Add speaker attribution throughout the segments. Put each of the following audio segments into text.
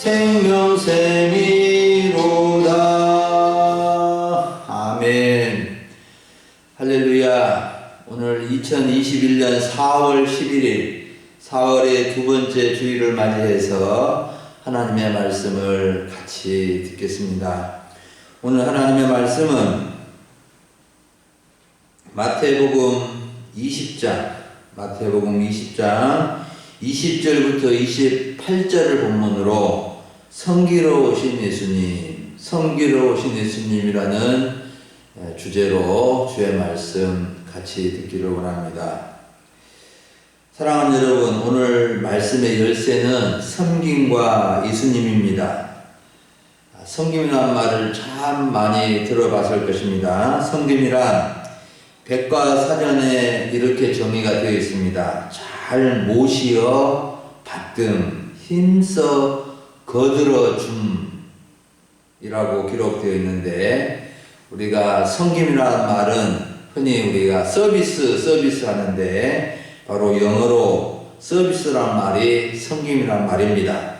Speaker 1: 생명샘이로다. 아멘. 할렐루야. 오늘 2021년 4월 11일, 4월의 두 번째 주일을 맞이해서 하나님의 말씀을 같이 듣겠습니다. 오늘 하나님의 말씀은 마태복음 20장 20절부터 28절을 본문으로 성기로우신 예수님이라는 주제로 주의 말씀 같이 듣기를 원합니다. 사랑하는 여러분, 오늘 말씀의 열쇠는 섬김과 예수님입니다. 섬김이라는 말을 참 많이 들어봤을 것입니다. 섬김이란 백과사전에 이렇게 정의가 되어 있습니다. 잘 모시어 받듦, 힘써 거들어 줌이라고 기록되어 있는데, 우리가 섬김이라는 말은 흔히 우리가 서비스 하는데, 바로 영어로 서비스라는 말이 섬김이라는 말입니다.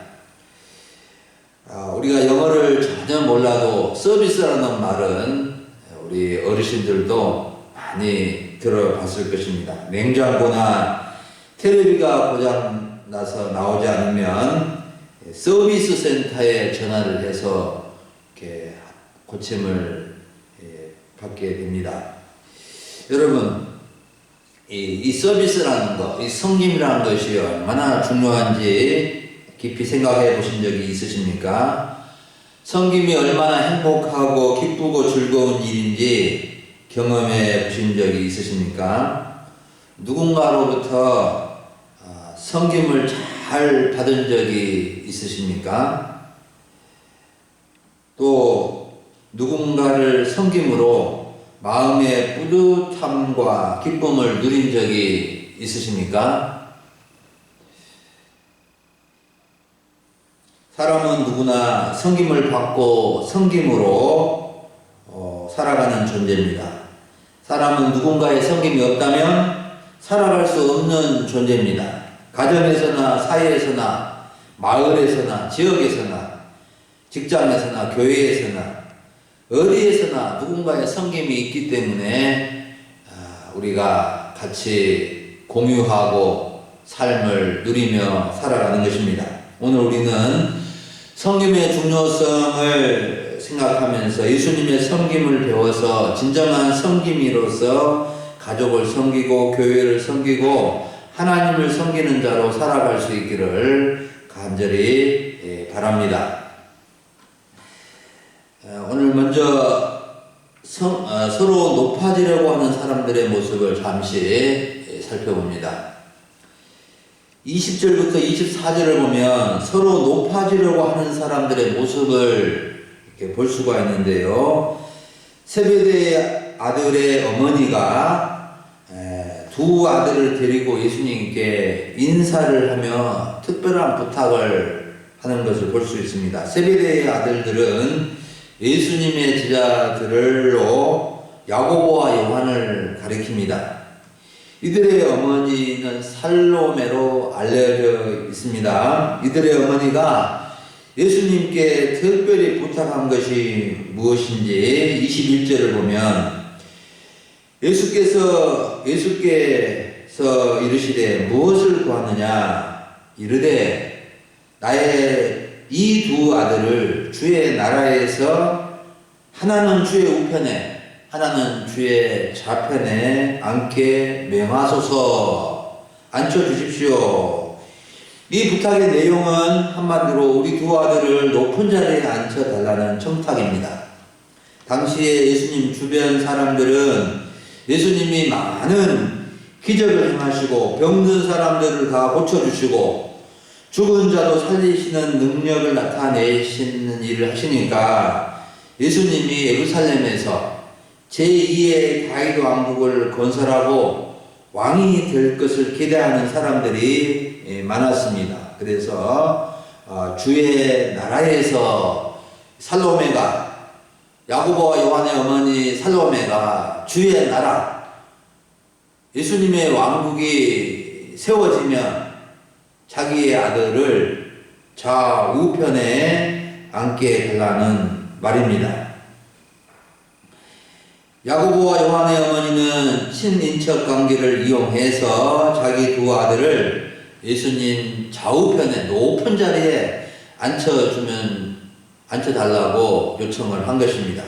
Speaker 1: 우리가 영어를 전혀 몰라도 서비스라는 말은 우리 어르신들도 많이 들어봤을 것입니다. 냉장고나 텔레비가 고장 나서 나오지 않으면 서비스 센터에 전화를 해서 이렇게 고침을 받게 됩니다. 여러분, 이 서비스라는 것, 이 섬김이라는 것이 얼마나 중요한지 깊이 생각해 보신 적이 있으십니까? 섬김이 얼마나 행복하고 기쁘고 즐거운 일인지 경험해 보신 적이 있으십니까? 누군가로부터 섬김을 잘 받은 적이 있으십니까? 또 누군가를 섬김으로 마음의 뿌듯함과 기쁨을 누린 적이 있으십니까? 사람은 누구나 섬김을 받고 섬김으로 살아가는 존재입니다. 사람은 누군가의 섬김이 없다면 살아갈 수 없는 존재입니다. 가정에서나 사회에서나 마을에서나 지역에서나 직장에서나 교회에서나 어디에서나 누군가의 섬김이 있기 때문에 우리가 같이 공유하고 삶을 누리며 살아가는 것입니다. 오늘 우리는 섬김의 중요성을 생각하면서 예수님의 섬김을 배워서 진정한 섬김이로서 가족을 섬기고 교회를 섬기고 하나님을 섬기는 자로 살아갈 수 있기를 간절히 바랍니다. 오늘 먼저 서로 높아지려고 하는 사람들의 모습을 잠시 살펴봅니다. 20절부터 24절을 보면 서로 높아지려고 하는 사람들의 모습을 이렇게 볼 수가 있는데요. 세베대의 아들의 어머니가 두 아들을 데리고 예수님께 인사를 하며 특별한 부탁을 하는 것을 볼 수 있습니다. 세베대의 아들들은 예수님의 제자들로 야고보와 요한을 가리킵니다. 이들의 어머니는 살로메로 알려져 있습니다. 이들의 어머니가 예수님께 특별히 부탁한 것이 무엇인지 21절을 보면 예수께서 이르시되 무엇을 구하느냐 이르되 나의 이 두 아들을 주의 나라에서 하나는 주의 우편에 하나는 주의 좌편에 앉게 명하소서. 앉혀주십시오. 이 부탁의 내용은 한마디로 우리 두 아들을 높은 자리에 앉혀달라는 청탁입니다. 당시에 예수님 주변 사람들은 예수님이 많은 기적을 행하시고 병든 사람들을 다 고쳐주시고 죽은 자도 살리시는 능력을 나타내시는 일을 하시니까 예수님이 예루살렘에서 제2의 다윗 왕국을 건설하고 왕이 될 것을 기대하는 사람들이 많았습니다. 그래서 주의 나라에서 살로메가, 야고보와 요한의 어머니 살로메가 주의 나라, 예수님의 왕국이 세워지면 자기의 아들을 좌우편에 앉게 해달라는 말입니다. 야고보와 요한의 어머니는 친인척 관계를 이용해서 자기 두 아들을 예수님 좌우편에 높은 자리에 앉혀달라고 요청을 한 것입니다.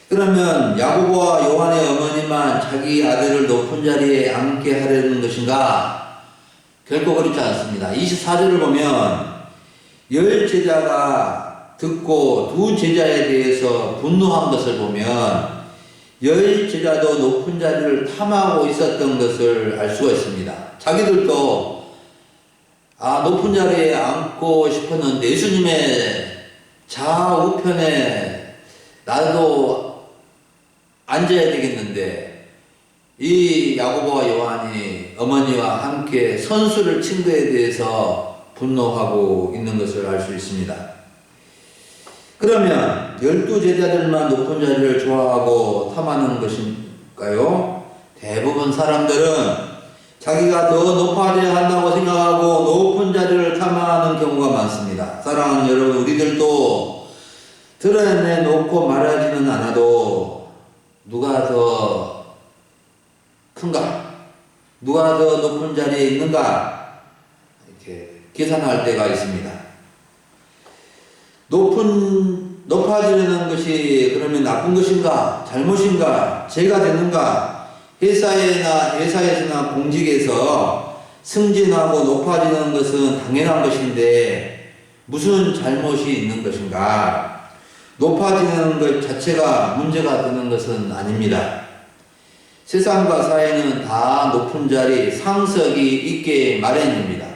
Speaker 1: 그러면 야고보와 요한의 어머니만 자기 아들을 높은 자리에 앉게 하려는 것인가? 결코 그렇지 않습니다. 24절을 보면 10제자가 듣고 두 제자에 대해서 분노한 것을 보면 10제자도 높은 자리를 탐하고 있었던 것을 알 수가 있습니다. 자기들도 높은 자리에 앉고 싶었는데 예수님의 좌우편에 나도 앉아야 되겠는데 이 야고보와 요한이 어머니와 함께 선수를 친 것에 대해서 분노하고 있는 것을 알 수 있습니다. 그러면 12제자들만 높은 자리를 좋아하고 탐하는 것일까요? 대부분 사람들은 자기가 더 높아져야 한다고 생각하고 높은 자리를 탐하는 경우가 많습니다. 사랑하는 여러분, 우리들도 드러내놓고 말하지는 않아도 누가 더 큰가? 누가 더 높은 자리에 있는가? 이렇게 계산할 때가 있습니다. 높아지려는 것이 그러면 나쁜 것인가? 잘못인가? 죄가 되는가? 회사에서나 공직에서 승진하고 높아지는 것은 당연한 것인데 무슨 잘못이 있는 것인가? 높아지는 것 자체가 문제가 되는 것은 아닙니다. 세상과 사회는 다 높은 자리, 상석이 있게 마련입니다.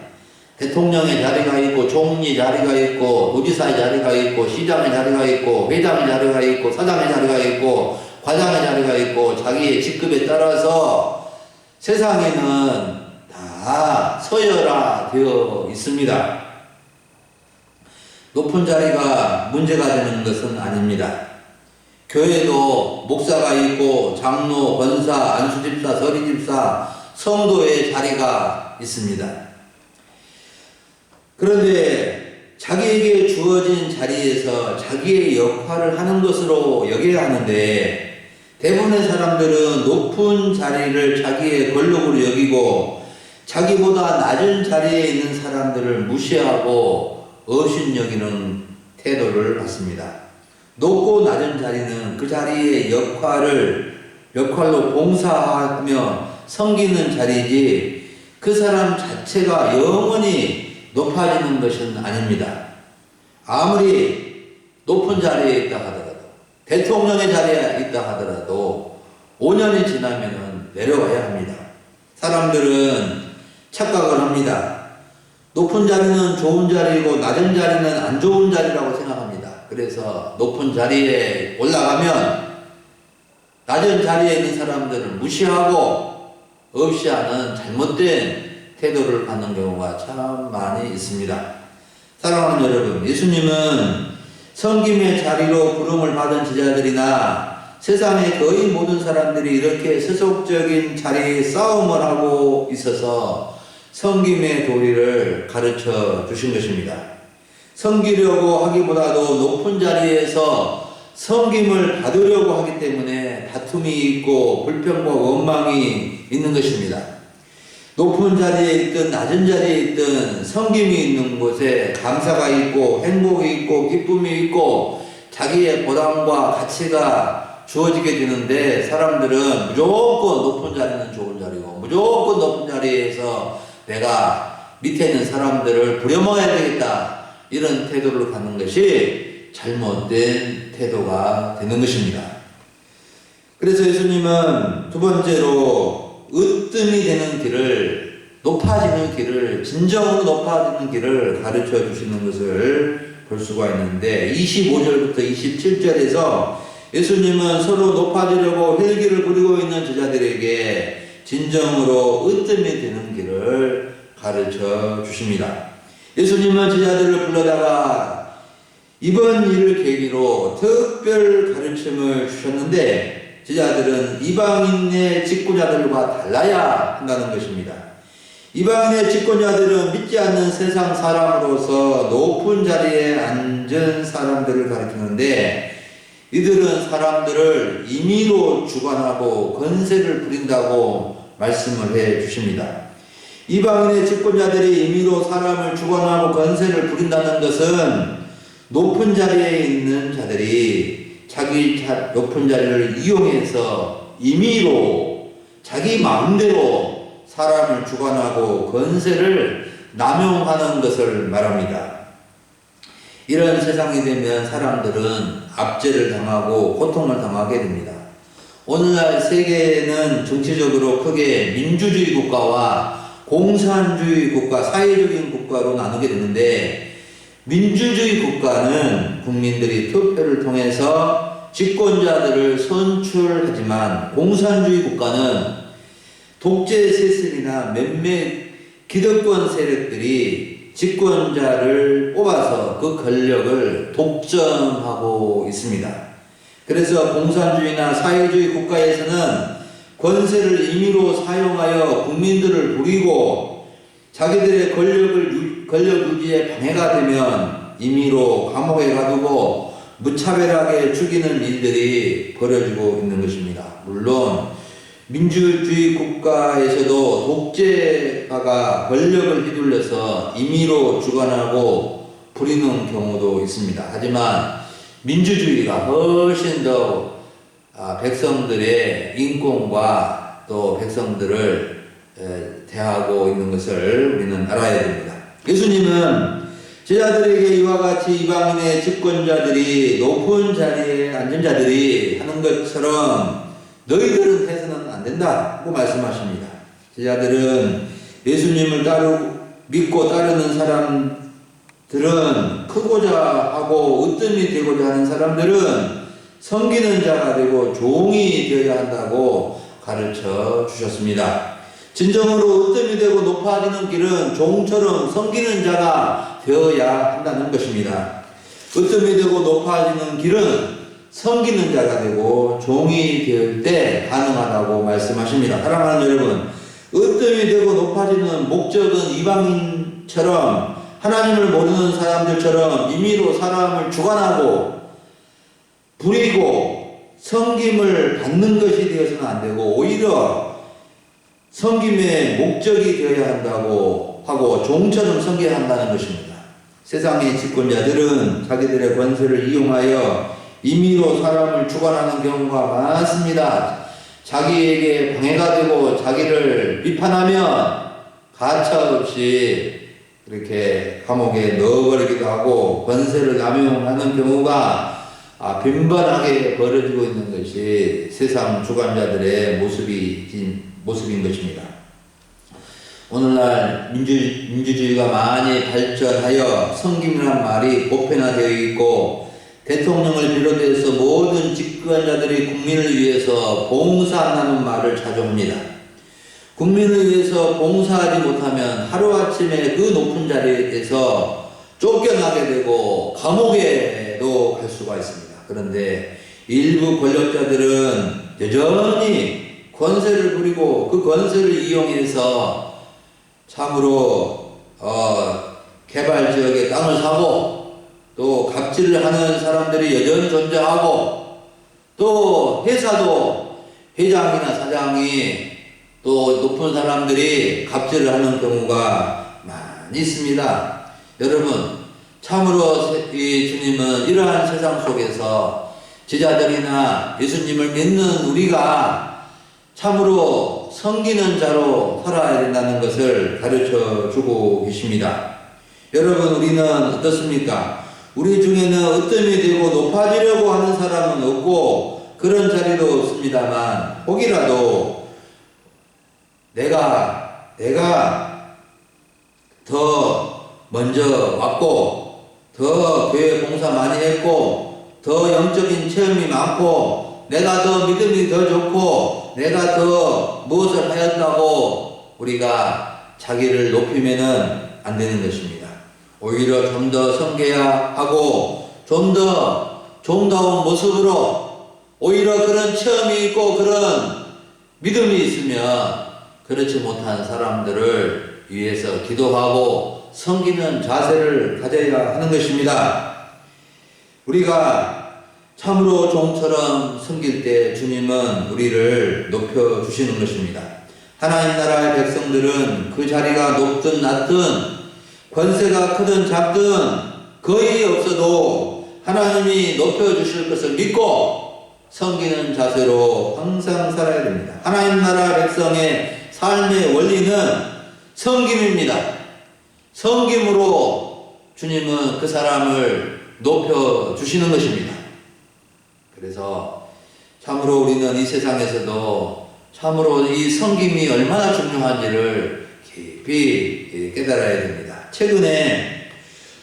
Speaker 1: 대통령의 자리가 있고, 총리 자리가 있고, 도지사의 자리가 있고, 시장의 자리가 있고, 회장의 자리가 있고, 사장의 자리가 있고, 과장의 자리가 있고, 자기의 직급에 따라서 세상에는 다 서열화되어 있습니다. 높은 자리가 문제가 되는 것은 아닙니다. 교회도 목사가 있고, 장로, 권사, 안수집사, 서리집사, 성도의 자리가 있습니다. 그런데 자기에게 주어진 자리에서 자기의 역할을 하는 것으로 여겨야 하는데 대부분의 사람들은 높은 자리를 자기의 권력으로 여기고 자기보다 낮은 자리에 있는 사람들을 무시하고 업신여기는 태도를 갖습니다. 높고 낮은 자리는 그 자리의 역할로 봉사하며 섬기는 자리이지 그 사람 자체가 영원히 높아지는 것은 아닙니다. 아무리 높은 자리에 있다 하더라도, 대통령의 자리에 있다 하더라도 5년이 지나면 내려와야 합니다. 사람들은 착각을 합니다. 높은 자리는 좋은 자리이고 낮은 자리는 안 좋은 자리라고 생각합니다. 그래서 높은 자리에 올라가면 낮은 자리에 있는 사람들을 무시하고 없이 하는 잘못된 태도를 갖는 경우가 참 많이 있습니다. 사랑하는 여러분, 예수님은 섬김의 자리로 부름을 받은 제자들이나 세상의 거의 모든 사람들이 이렇게 세속적인 자리에 싸움을 하고 있어서 섬김의 도리를 가르쳐 주신 것입니다. 섬기려고 하기보다도 높은 자리에서 섬김을 받으려고 하기 때문에 다툼이 있고 불평과 원망이 있는 것입니다. 높은 자리에 있든 낮은 자리에 있든 섬김이 있는 곳에 감사가 있고 행복이 있고 기쁨이 있고 자기의 보람과 가치가 주어지게 되는데 사람들은 무조건 높은 자리는 좋은 자리고 무조건 높은 자리에서 내가 밑에 있는 사람들을 부려먹어야 되겠다 이런 태도를 갖는 것이 잘못된 태도가 되는 것입니다. 그래서 예수님은 두 번째로 으뜸이 되는 길을, 높아지는 길을, 진정으로 높아지는 길을 가르쳐 주시는 것을 볼 수가 있는데 25절부터 27절에서 예수님은 서로 높아지려고 혈기를 부리고 있는 제자들에게 진정으로 으뜸이 되는 길을 가르쳐 주십니다. 예수님은 제자들을 불러다가 이번 일을 계기로 특별 가르침을 주셨는데 제자들은 이방인의 직구자들과 달라야 한다는 것입니다. 이방인의 집권자들은 믿지 않는 세상 사람으로서 높은 자리에 앉은 사람들을 가리키는데, 이들은 사람들을 임의로 주관하고 권세를 부린다고 말씀을 해 주십니다. 이방인의 집권자들이 임의로 사람을 주관하고 권세를 부린다는 것은 높은 자리에 있는 자들이 자기 높은 자리를 이용해서 임의로 자기 마음대로 사람을 주관하고 권세를 남용하는 것을 말합니다. 이런 세상이 되면 사람들은 압제를 당하고 고통을 당하게 됩니다. 오늘날 세계는 정치적으로 크게 민주주의 국가와 공산주의 국가, 사회적인 국가로 나누게 되는데, 민주주의 국가는 국민들이 투표를 통해서 집권자들을 선출하지만, 공산주의 국가는 독재 세습이나 몇몇 기득권 세력들이 집권자를 뽑아서 그 권력을 독점하고 있습니다. 그래서 공산주의나 사회주의 국가에서는 권세를 임의로 사용하여 국민들을 부리고 자기들의 권력 유지에 방해가 되면 임의로 감옥에 가두고 무차별하게 죽이는 일들이 벌어지고 있는 것입니다. 물론 민주주의 국가에서도 독재가가 권력을 휘둘러서 임의로 주관하고 부리는 경우도 있습니다. 하지만 민주주의가 훨씬 더 백성들의 인권과 또 백성들을 대하고 있는 것을 우리는 알아야 됩니다. 예수님은 제자들에게 이와 같이 이방인의 집권자들이 높은 자리에 앉은 자들이 하는 것처럼 너희들은 해서는 안 된다고 말씀하십니다. 제자들은 예수님을 믿고 따르는 사람들은 크고자 하고 으뜸이 되고자 하는 사람들은 섬기는 자가 되고 종이 되어야 한다고 가르쳐 주셨습니다. 진정으로 으뜸이 되고 높아지는 길은 종처럼 섬기는 자가 되어야 한다는 것입니다. 으뜸이 되고 높아지는 길은 섬기는 자가 되고 종이 될 때 가능하다고 말씀하십니다. 사랑하는 여러분, 으뜸이 되고 높아지는 목적은 이방인처럼 하나님을 모르는 사람들처럼 임의로 사람을 주관하고 부리고 섬김을 받는 것이 되어서는 안 되고, 오히려 섬김의 목적이 되어야 한다고 하고 종처럼 섬겨야 한다는 것입니다. 세상의 집권자들은 자기들의 권세를 이용하여 임의로 사람을 주관하는 경우가 많습니다. 자기에게 방해가 되고 자기를 비판하면 가차없이 이렇게 감옥에 넣어버리기도 하고 권세를 남용하는 경우가 빈번하게 벌어지고 있는 것이 세상 주관자들의 모습인 것입니다. 오늘날 민주주의가 많이 발전하여 섬김이란 말이 보편화되어 있고, 대통령을 비롯해서 모든 집권자들이 국민을 위해서 봉사한다는 말을 자주 합니다. 국민을 위해서 봉사하지 못하면 하루아침에 그 높은 자리에서 쫓겨나게 되고 감옥에도 갈 수가 있습니다. 그런데 일부 권력자들은 여전히 권세를 부리고 그 권세를 이용해서 참으로 개발지역에 땅을 사고 또 갑질을 하는 사람들이 여전히 존재하고, 또 회사도 회장이나 사장이 또 높은 사람들이 갑질을 하는 경우가 많이 있습니다. 여러분, 참으로 이 주님은 이러한 세상 속에서 제자들이나 예수님을 믿는 우리가 참으로 섬기는 자로 살아야 된다는 것을 가르쳐 주고 계십니다. 여러분, 우리는 어떻습니까? 우리 중에는 으뜸이 되고 높아지려고 하는 사람은 없고 그런 자리도 없습니다만, 혹이라도 내가 더 먼저 왔고 더 교회 봉사 많이 했고 더 영적인 체험이 많고 내가 더 믿음이 더 좋고 내가 더 무엇을 하였다고 우리가 자기를 높이면은 안 되는 것입니다. 오히려 좀 더 섬겨야 하고 좀 더 종다운 모습으로, 오히려 그런 체험이 있고 그런 믿음이 있으면 그렇지 못한 사람들을 위해서 기도하고 섬기는 자세를 가져야 하는 것입니다. 우리가 참으로 종처럼 섬길 때 주님은 우리를 높여주시는 것입니다. 하나님 나라의 백성들은 그 자리가 높든 낮든 권세가 크든 작든 거의 없어도 하나님이 높여주실 것을 믿고 섬기는 자세로 항상 살아야 됩니다. 하나님 나라 백성의 삶의 원리는 섬김입니다. 섬김으로 주님은 그 사람을 높여주시는 것입니다. 그래서 참으로 우리는 이 세상에서도 참으로 이 섬김이 얼마나 중요한지를 깊이 깨달아야 됩니다. 최근에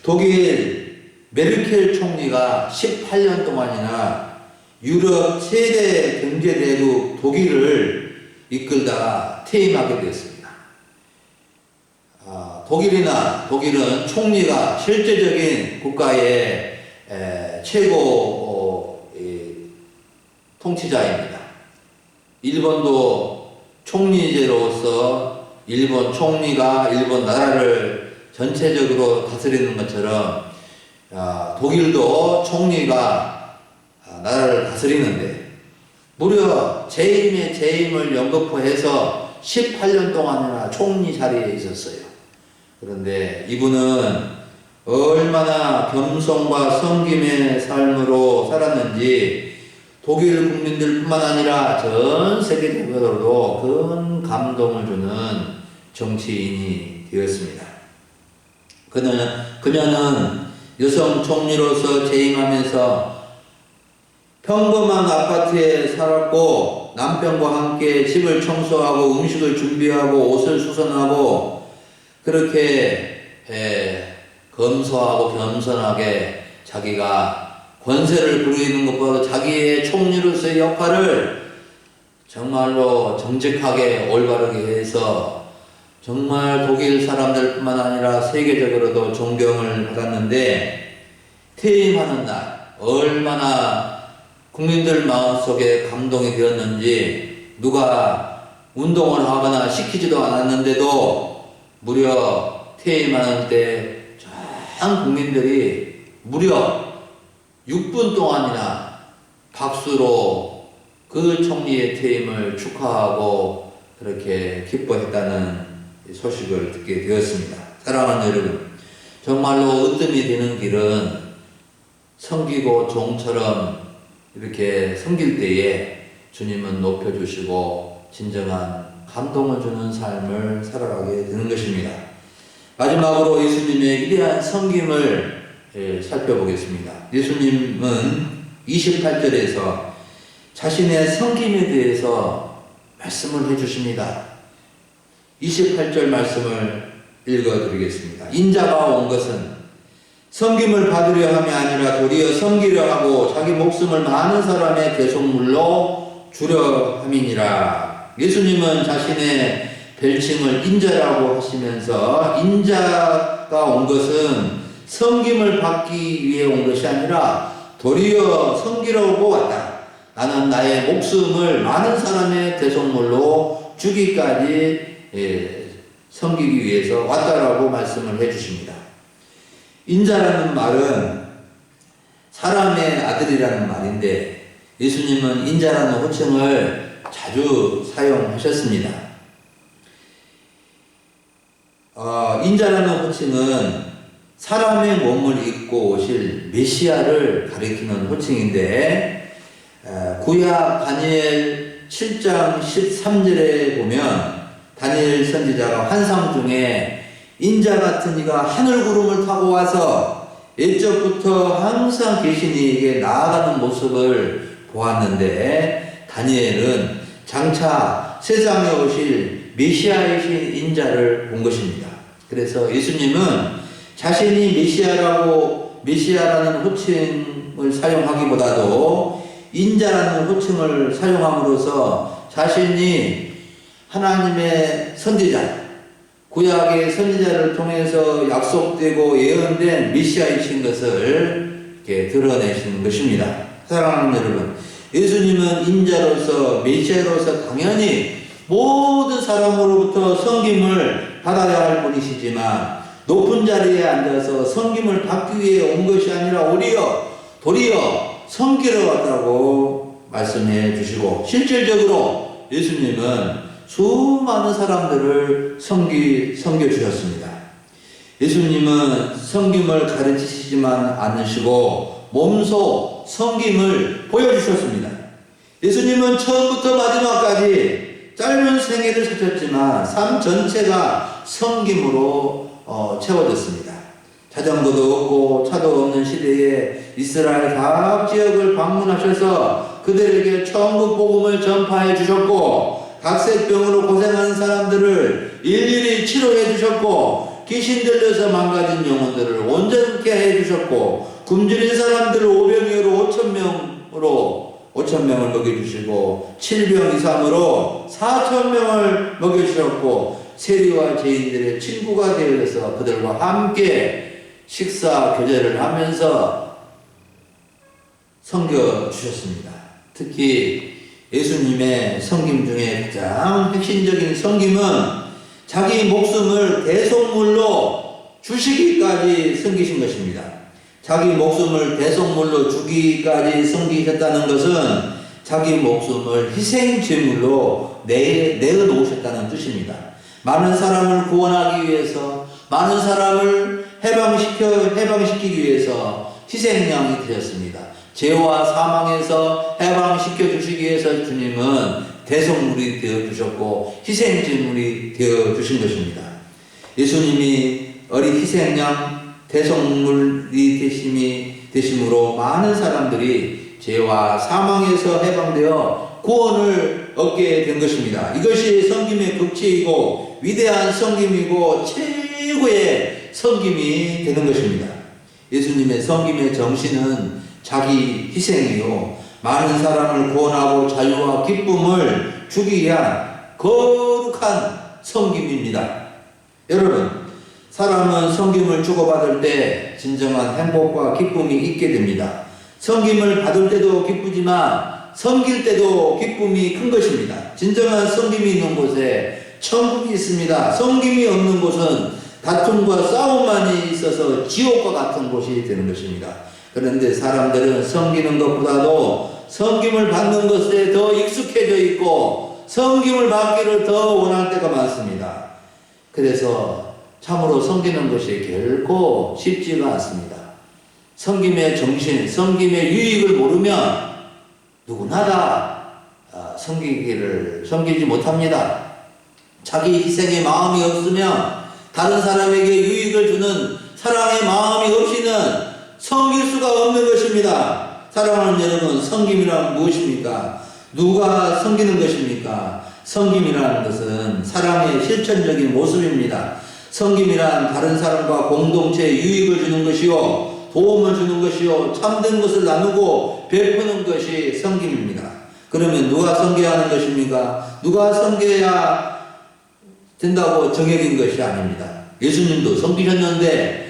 Speaker 1: 독일 메르켈 총리가 18년 동안이나 유럽 최대 경제대국 독일을 이끌다가 퇴임하게 되었습니다. 독일은 총리가 실제적인 국가의 최고 통치자입니다. 일본도 총리제로서 일본 총리가 일본 나라를 전체적으로 다스리는 것처럼 독일도 총리가 나라를 다스리는데 무려 재임의 재임을 연거푸해서 18년 동안이나 총리 자리에 있었어요. 그런데 이분은 얼마나 겸손과 섬김의 삶으로 살았는지 독일 국민들뿐만 아니라 전 세계적으로도 큰 감동을 주는 정치인이 되었습니다. 그녀는 여성 총리로서 재임하면서 평범한 아파트에 살았고 남편과 함께 집을 청소하고 음식을 준비하고 옷을 수선하고 그렇게 검소하고 겸손하게 자기가 권세를 부리는 것보다 자기의 총리로서의 역할을 정말로 정직하게 올바르게 해서 정말 독일 사람들뿐만 아니라 세계적으로도 존경을 받았는데 퇴임하는 날 얼마나 국민들 마음속에 감동이 되었는지 누가 운동을 하거나 시키지도 않았는데도 무려 퇴임하는 때 전 국민들이 무려 6분 동안이나 박수로 그 총리의 퇴임을 축하하고 그렇게 기뻐했다는 소식을 듣게 되었습니다. 사랑하는 여러분, 정말로 으뜸이 되는 길은 섬기고 종처럼 이렇게 섬길 때에 주님은 높여주시고 진정한 감동을 주는 삶을 살아가게 되는 것입니다. 마지막으로 예수님의 위대한 섬김을 살펴보겠습니다. 예수님은 28절에서 자신의 섬김에 대해서 말씀을 해주십니다. 28절 말씀을 읽어드리겠습니다. 인자가 온 것은 섬김을 받으려 함이 아니라 도리어 섬기려 하고 자기 목숨을 많은 사람의 대속물로 주려 함이니라. 예수님은 자신의 별칭을 인자라고 하시면서 인자가 온 것은 섬김을 받기 위해 온 것이 아니라 도리어 섬기려고 왔다. 나는 나의 목숨을 많은 사람의 대속물로 주기까지 섬기기 위해서 왔다라고 말씀을 해주십니다. 인자라는 말은 사람의 아들이라는 말인데 예수님은 인자라는 호칭을 자주 사용하셨습니다. 인자라는 호칭은 사람의 몸을 입고 오실 메시아를 가리키는 호칭인데 구약 다니엘 7장 13절에 보면 다니엘 선지자가 환상 중에 인자 같은 이가 하늘 구름을 타고 와서 옛적부터 항상 계신 이에게 나아가는 모습을 보았는데 다니엘은 장차 세상에 오실 메시아이신 인자를 본 것입니다. 그래서 예수님은 자신이 메시아라는 호칭을 사용하기보다도 인자라는 호칭을 사용함으로써 자신이 하나님의 선지자, 구약의 선지자를 통해서 약속되고 예언된 메시아이신 것을 이렇게 드러내시는 것입니다. 사랑하는 여러분, 예수님은 인자로서 메시아로서 당연히 모든 사람으로부터 섬김을 받아야 할 분이시지만 높은 자리에 앉아서 섬김을 받기 위해 온 것이 아니라 도리어 섬기러 왔다고 말씀해 주시고, 실질적으로 예수님은 수많은 사람들을 섬겨주셨습니다. 예수님은 섬김을 가르치시지만 않으시고 몸소 섬김을 보여주셨습니다. 예수님은 처음부터 마지막까지 짧은 생애를 사셨지만 삶 전체가 섬김으로 채워졌습니다. 자전거도 없고 차도 없는 시대에 이스라엘 각 지역을 방문하셔서 그들에게 천국 복음을 전파해 주셨고, 각색병으로 고생하는 사람들을 일일이 치료해 주셨고, 귀신 들려서 망가진 영혼들을 온전케 해 주셨고, 굶주린 사람들을 오병이어로 5,000명을 먹여주시고, 7병 이상으로 4,000명을 먹여주셨고, 세리와 죄인들의 친구가 되어서 그들과 함께 식사 교제를 하면서 섬겨주셨습니다. 특히 예수님의 섬김 중에 가장 핵심적인 섬김은 자기 목숨을 대속물로 주시기까지 섬기신 것입니다. 자기 목숨을 대속물로 주기까지 섬기셨다는 것은 자기 목숨을 희생제물로 내어놓으셨다는 뜻입니다. 많은 사람을 구원하기 위해서, 많은 사람을 해방시키기 위해서 희생양이 되셨습니다. 죄와 사망에서 해방시켜 주시기 위해서 주님은 대속물이 되어주셨고 희생제물이 되어주신 것입니다. 예수님이 어린 희생양 대속물이 되심으로 많은 사람들이 죄와 사망에서 해방되어 구원을 얻게 된 것입니다. 이것이 섬김의 극치이고 위대한 섬김이고 최고의 섬김이 되는 것입니다. 예수님의 섬김의 정신은 자기 희생이요, 많은 사람을 구원하고 자유와 기쁨을 주기 위한 거룩한 섬김입니다. 여러분, 사람은 섬김을 주고받을 때 진정한 행복과 기쁨이 있게 됩니다. 섬김을 받을 때도 기쁘지만 섬길 때도 기쁨이 큰 것입니다. 진정한 섬김이 있는 곳에 천국이 있습니다. 섬김이 없는 곳은 다툼과 싸움만이 있어서 지옥과 같은 곳이 되는 것입니다. 그런데 사람들은 섬기는 것보다도 섬김을 받는 것에 더 익숙해져 있고 섬김을 받기를 더 원할 때가 많습니다. 그래서 참으로 섬기는 것이 결코 쉽지가 않습니다. 섬김의 정신, 섬김의 유익을 모르면 누구나 다 섬기지 못합니다. 자기 희생의 마음이 없으면, 다른 사람에게 유익을 주는 사랑의 마음이 없이는 섬길 수가 없는 것입니다. 사랑하는 여러분, 섬김이란 무엇입니까? 누가 섬기는 것입니까? 섬김이라는 것은 사랑의 실천적인 모습입니다. 섬김이란 다른 사람과 공동체에 유익을 주는 것이요, 도움을 주는 것이요, 참된 것을 나누고 베푸는 것이 섬김입니다. 그러면 누가 섬겨야 하는 것입니까? 누가 섬겨야 된다고 정해진 것이 아닙니다. 예수님도 섬기셨는데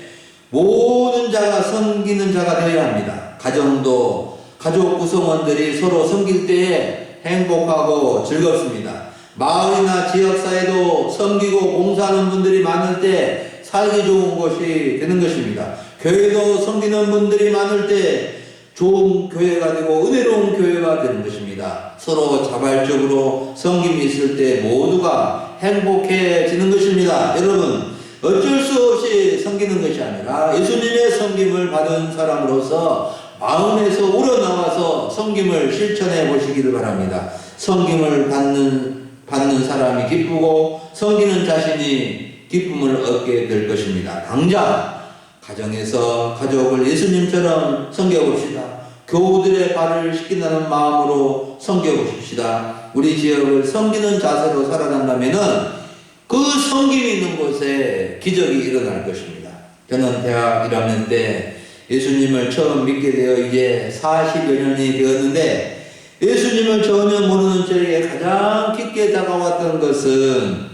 Speaker 1: 모든 자가 섬기는 자가 되어야 합니다. 가정도, 가족 구성원들이 서로 섬길 때에 행복하고 즐겁습니다. 마을이나 지역사회도 섬기고 봉사하는 분들이 많을 때 살기 좋은 곳이 되는 것입니다. 교회도 섬기는 분들이 많을 때 좋은 교회가 되고 은혜로운 교회가 되는 것입니다. 서로 자발적으로 섬김이 있을 때 모두가 행복해지는 것입니다. 여러분, 어쩔 수 없이 섬기는 것이 아니라 예수님의 섬김을 받은 사람으로서 마음에서 우러나와서 섬김을 실천해 보시기를 바랍니다. 섬김을 받는 사람이 기쁘고 섬기는 자신이 기쁨을 얻게 될 것입니다. 당장 가정에서 가족을 예수님처럼 섬겨봅시다. 교우들의 발을 씻긴다는 마음으로 섬겨보십시다. 우리 지역을 섬기는 자세로 살아간다면은 그 섬김이 있는 곳에 기적이 일어날 것입니다. 저는 대학 1학년 때 예수님을 처음 믿게 되어 이제 40여 년이 되었는데, 예수님을 전혀 모르는 저에게 가장 깊게 다가왔던 것은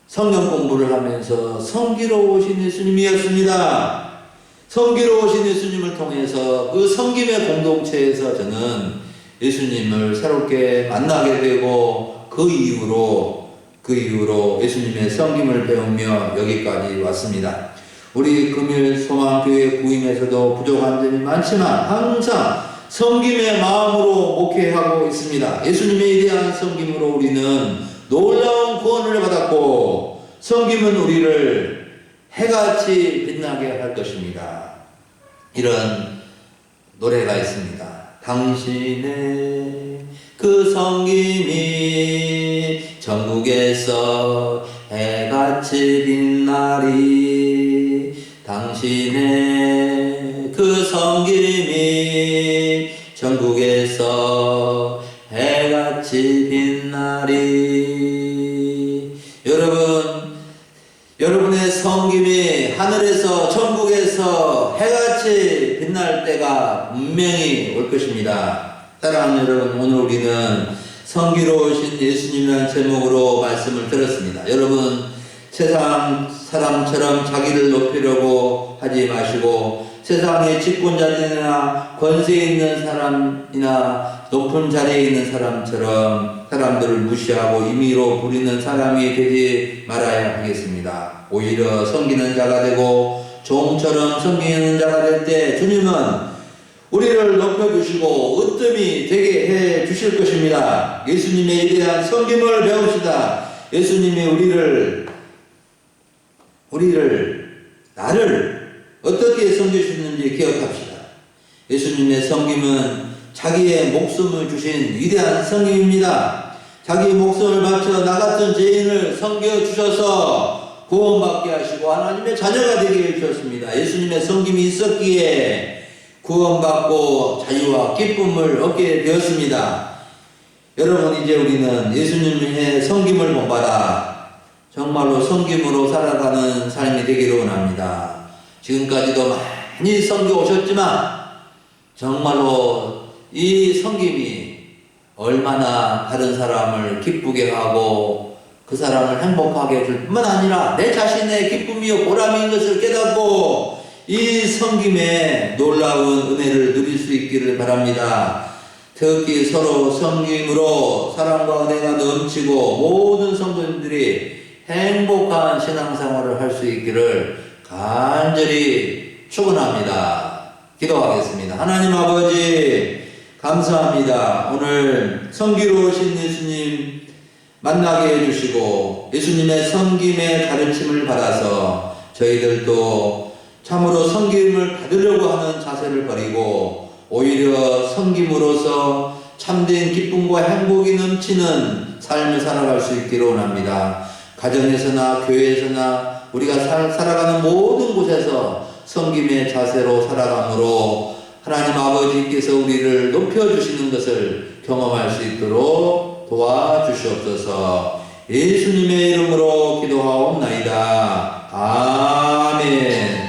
Speaker 1: 성경 공부를 하면서 섬기러 오신 예수님이었습니다. 섬기러 오신 예수님을 통해서 그 섬김의 공동체에서 저는 예수님을 새롭게 만나게 되고 그 이후로 그 이후로 예수님의 섬김을 배우며 여기까지 왔습니다. 우리 금일 소망교회 구임에서도 부족한 점이 많지만 항상 섬김의 마음으로 목회하고 있습니다. 예수님에 대한 섬김으로 우리는 놀라운 구원을 받았고, 섬김은 우리를 해같이 빛나게 할 것입니다. 이런 노래가 있습니다. 당신의 그 섬김이 전국에서 해같이 빛나리. 당신의 그 섬김이 전국에서 해같이 빛나리. 여러분의 섬김이 하늘에서 전국에서 해같이 빛날 때가 분명히 올 것입니다. 사랑하는 여러분, 오늘 우리는 성기로우신 예수님이라는 제목으로 말씀을 들었습니다. 여러분, 세상 사람처럼 자기를 높이려고 하지 마시고, 세상의 집권자들이나 권세 있는 사람이나 높은 자리에 있는 사람처럼 사람들을 무시하고 임의로 부리는 사람이 되지 말아야 하겠습니다. 오히려 섬기는 자가 되고 종처럼 섬기는 자가 될 때 주님은 우리를 높여주시고 으뜸이 되게 해 주실 것입니다. 예수님에 대한 섬김을 배웁시다. 예수님이 나를 어떻게 섬기셨는지 기억합시다. 예수님의 섬김은 자기의 목숨을 주신 위대한 섬김입니다. 자기 목숨을 바쳐 나 같은 죄인을 섬겨주셔서 구원받게 하시고 하나님의 자녀가 되게 해주셨습니다. 예수님의 섬김이 있었기에 구원받고 자유와 기쁨을 얻게 되었습니다. 여러분, 이제 우리는 예수님의 섬김을 본받아 정말로 섬김으로 살아가는 삶이 되기를 원합니다. 지금까지도 많이 섬겨 오셨지만 정말로 이 섬김이 얼마나 다른 사람을 기쁘게 하고 그 사람을 행복하게 해줄 뿐만 아니라 내 자신의 기쁨이요 보람인 것을 깨닫고 이 섬김에 놀라운 은혜를 누릴 수 있기를 바랍니다. 특히 서로 섬김으로 사랑과 은혜가 넘치고 모든 성도님들이 행복한 신앙생활을 할 수 있기를 간절히 축원합니다. 기도하겠습니다. 하나님 아버지, 감사합니다. 오늘 섬기로우신 예수님 만나게 해주시고 예수님의 섬김의 가르침을 받아서 저희들도 참으로 섬김을 받으려고 하는 자세를 버리고 오히려 섬김으로써 참된 기쁨과 행복이 넘치는 삶을 살아갈 수 있기를 원합니다. 가정에서나 교회에서나 우리가 살아가는 모든 곳에서 섬김의 자세로 살아감으로 하나님 아버지께서 우리를 높여주시는 것을 경험할 수 있도록 도와주시옵소서. 예수님의 이름으로 기도하옵나이다. 아멘.